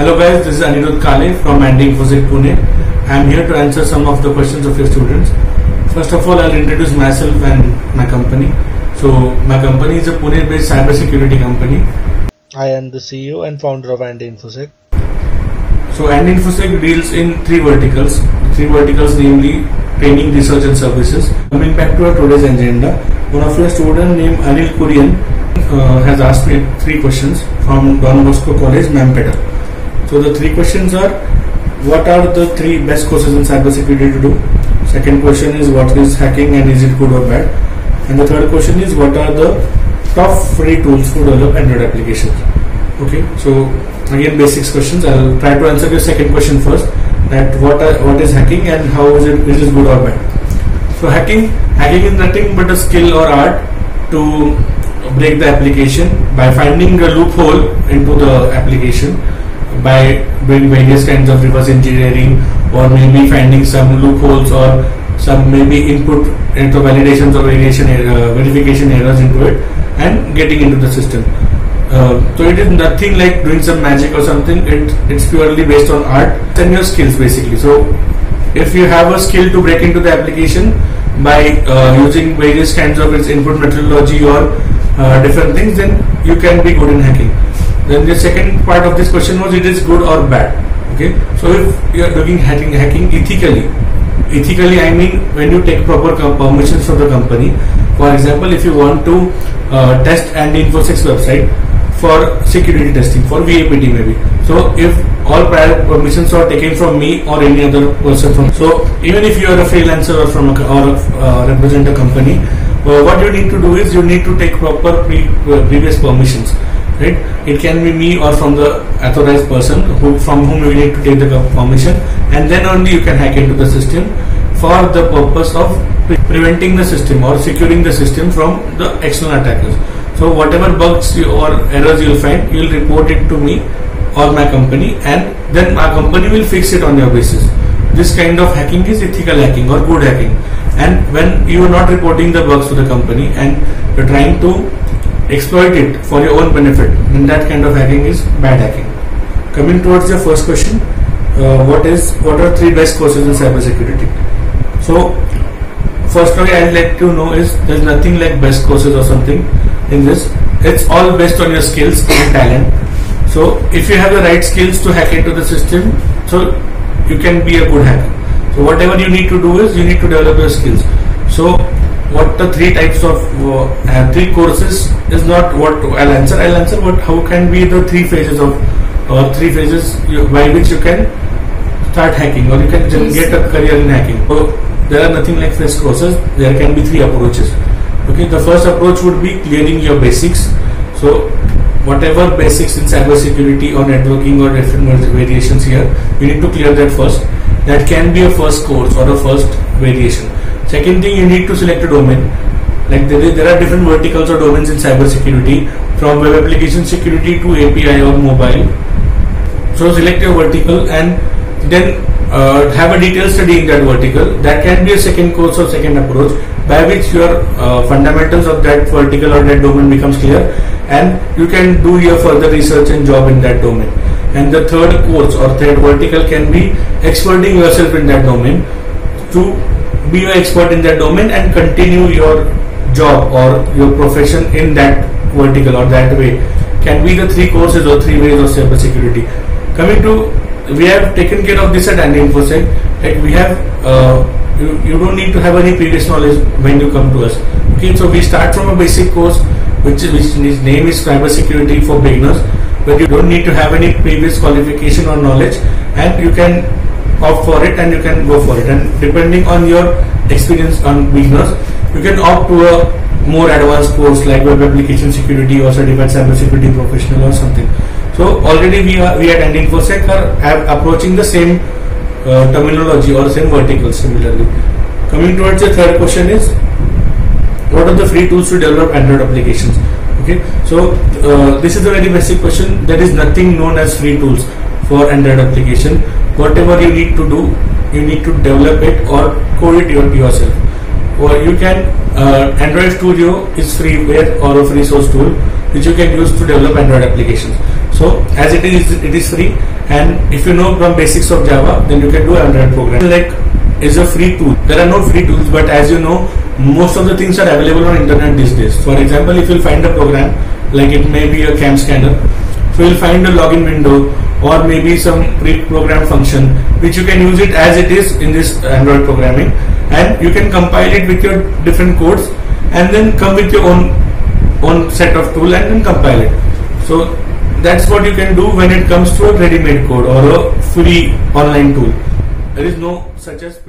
Hello guys, this is Anirudh Kale from Andy Infosec Pune. I am here to answer some of the questions of your students. First of all, I'll introduce myself and my company. So, my company is a Pune-based cybersecurity company. I am the CEO and founder of Andy Infosec. So, Andy Infosec deals in three verticals. Three verticals, namely training, research, and services. Coming back to our today's agenda, one of your students named Anil Kurian has asked me three questions from Don Bosco College, Mampeta. So the three questions are: what are the three best courses in cybersecurity to do? Second question is: what is hacking and is it good or bad? And the third question is: what are the top free tools to develop Android applications? Okay, so again basics questions. I'll try to answer your second question first. That what is hacking and how is it good or bad? So hacking is nothing but a skill or art to break the application by finding a loophole into the application, by doing various kinds of reverse engineering, or maybe finding some loopholes or some maybe input into validations or verification errors into it and getting into the system. So it is nothing like doing some magic or something. It's purely based on art and your skills basically. So if you have a skill to break into the application by using various kinds of its input methodology or different things, then you can be good in hacking. Then the second part of this question was: it is good or bad? Okay, so if you are doing hacking ethically I mean when you take proper permissions from the company. For example, if you want to test Andy Infosec's website for security testing, for VAPT maybe, so if all prior permissions are taken from me or any other person from, so even if you are a freelancer or from represent a company, what you need to do is you need to take proper previous permissions, right? It can be me or from the authorized person from whom you need to take the permission, and then only you can hack into the system for the purpose of preventing the system or securing the system from the external attackers. So whatever bugs or errors you will find, you will report it to me or my company, and then our company will fix it on your basis. This kind of hacking is ethical hacking or good hacking. And when you are not reporting the bugs to the company and you are trying to exploit it for your own benefit, then that kind of hacking is bad hacking. Coming towards your first question, what are three best courses in cybersecurity? So first of all, I'd like to know is there's nothing like best courses or something in this. It's all based on your skills and talent. So if you have the right skills to hack into the system, so you can be a good hacker. So whatever you need to do is you need to develop your skills. So what the three types of three courses is not what I'll answer. What how can be the three phases by which you can start hacking or you can get a career in hacking. So there are nothing like fresh courses. There can be three approaches. Okay, the first approach would be clearing your basics. So whatever basics in cybersecurity or networking or different variations here, you need to clear that first. That can be a first course or a first variation. Second thing, you need to select a domain. Like there are different verticals or domains in cybersecurity, from web application security to API or mobile. So select your vertical and then have a detailed study in that vertical. That can be a second course or second approach by which your fundamentals of that vertical or that domain becomes clear, and you can do your further research and job in that domain. And the third course or third vertical can be experting yourself in that domain, to be an expert in that domain and continue your job or your profession in that vertical or that way. Can be the three courses or three ways of cybersecurity. Coming to, we have taken care of this at Andy Infosec. Like we have, you don't need to have any previous knowledge when you come to us. Okay, so we start from a basic course which name is cybersecurity for beginners, where you don't need to have any previous qualification or knowledge, and you can opt for it and you can go for it. And depending on your experience on beginners, you can opt to a more advanced course like web application security or certified cybersecurity professional or something. So already we at Andy Infosec are approaching the same terminology or same verticals similarly. Coming towards the third question is: what are the free tools to develop Android applications? Okay, so this is a very basic question. There is nothing known as free tools for Android application. Whatever you need to do, you need to develop it or code it yourself. Or you can Android Studio is freeware or a free source tool which you can use to develop Android applications. So as it is free, and if you know from basics of Java, then you can do Android program. Like is a free tool. There are no free tools, but as you know, most of the things are available on internet these days. For example, if you'll find a program, like it may be a cam scanner, so you'll find a login window or maybe some pre-programmed function which you can use it as it is in this Android programming, and you can compile it with your different codes and then come with your own set of tool and then compile it. So that's what you can do when it comes to a ready-made code or a free online tool. There is no such as